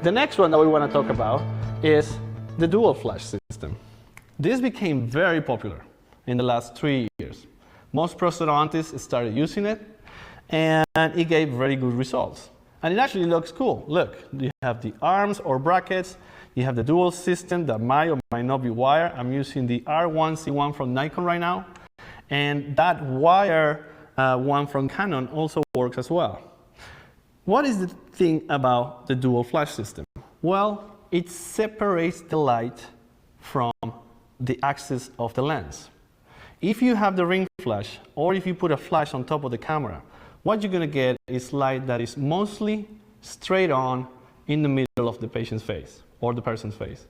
The next one that we want to talk about is the dual flash system. This became very popular in the last 3 years. Most prosthodontists started using it, and it gave very good results. And it actually looks cool. Look, you have the arms or brackets, you have the dual system that might or might not be wire. I'm using the R1C1 from Nikon right now, and that wire one from Canon also works as well. What is the thing about the dual flash system? Well, it separates the light from the axis of the lens. If you have the ring flash, or if you put a flash on top of the camera, what you're going to get is light that is mostly straight on in the middle of the patient's face, or the person's face.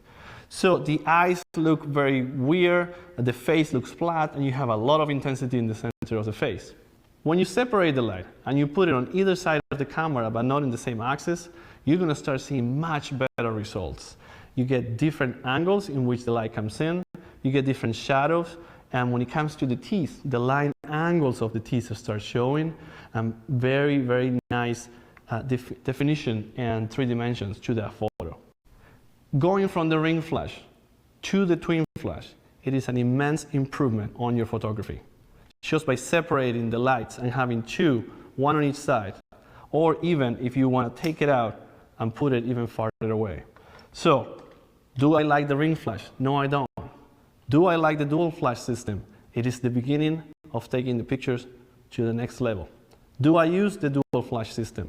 So the eyes look very weird, the face looks flat, and you have a lot of intensity in the center of the face. When you separate the light and you put it on either side of the camera but not in the same axis, you're going to start seeing much better results. You get different angles in which the light comes in, you get different shadows, and when it comes to the teeth, the line angles of the teeth start showing, and very, very nice definition and 3 dimensions to that photo. Going from the ring flash to the twin flash, it is an immense improvement on your photography. Just by separating the lights and having 2, one on each side, or even if you want to take it out and put it even farther away. So, do I like the ring flash? No, I don't. Do I like the dual flash system? It is the beginning of taking the pictures to the next level. Do I use the dual flash system?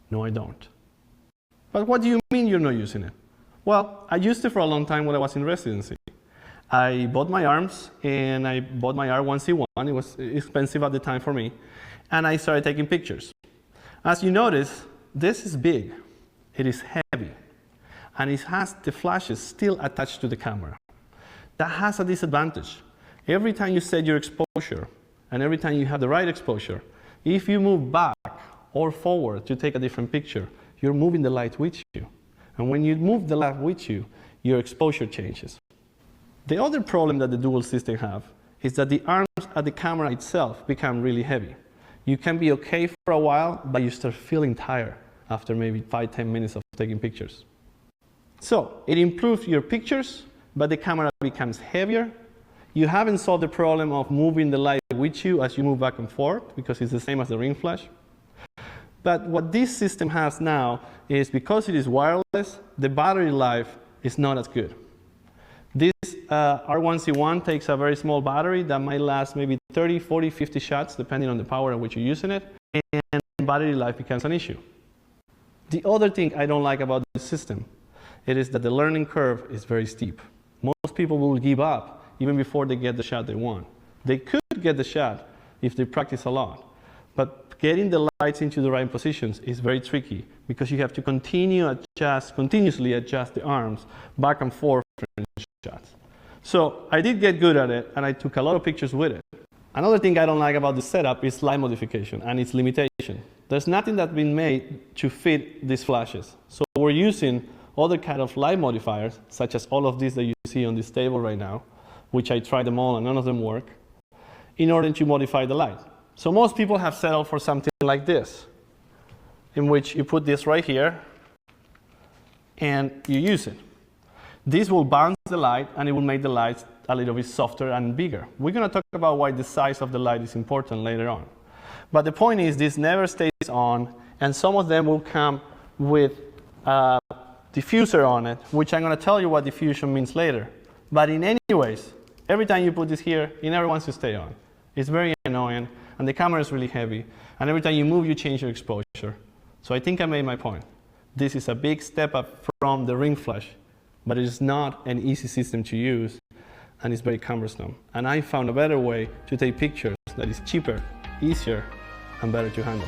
No, I don't. But what do you mean you're not using it? Well, I used it for a long time when I was in residency. I bought my arms, and I bought my R1C1. It was expensive at the time for me. And I started taking pictures. As you notice, this is big. It is heavy. And it has the flashes still attached to the camera. That has a disadvantage. Every time you set your exposure, and every time you have the right exposure, if you move back or forward to take a different picture, you're moving the light with you. And when you move the light with you, your exposure changes. The other problem that the dual system have is that the arms at the camera itself become really heavy. You can be okay for a while, but you start feeling tired after maybe 5–10 minutes of taking pictures. So it improves your pictures, but the camera becomes heavier. You haven't solved the problem of moving the light with you as you move back and forth, because it's the same as the ring flash. But what this system has now is, because it is wireless, the battery life is not as good. This R1C1 takes a very small battery that might last maybe 30, 40, 50 shots, depending on the power at which you're using it, and battery life becomes an issue. The other thing I don't like about this system, it is that the learning curve is very steep. Most people will give up even before they get the shot they want. They could get the shot if they practice a lot, but getting the lights into the right positions is very tricky, because you have to continuously adjust the arms back and forth in shots. So I did get good at it, and I took a lot of pictures with it. Another thing I don't like about the setup is light modification and its limitation. There's nothing that's been made to fit these flashes. So we're using other kind of light modifiers, such as all of these that you see on this table right now, which I tried them all and none of them work, in order to modify the light. So most people have settled for something like this, in which you put this right here and you use it. This will bounce the light, and it will make the lights a little bit softer and bigger. We're going to talk about why the size of the light is important later on. But the point is, this never stays on, and some of them will come with a diffuser on it, which I'm going to tell you what diffusion means later. But in any ways, every time you put this here, it never wants to stay on. It's very annoying, and the camera is really heavy, and every time you move, you change your exposure. So I think I made my point. This is a big step up from the ring flash, but it is not an easy system to use, and it's very cumbersome. And I found a better way to take pictures that is cheaper, easier, and better to handle.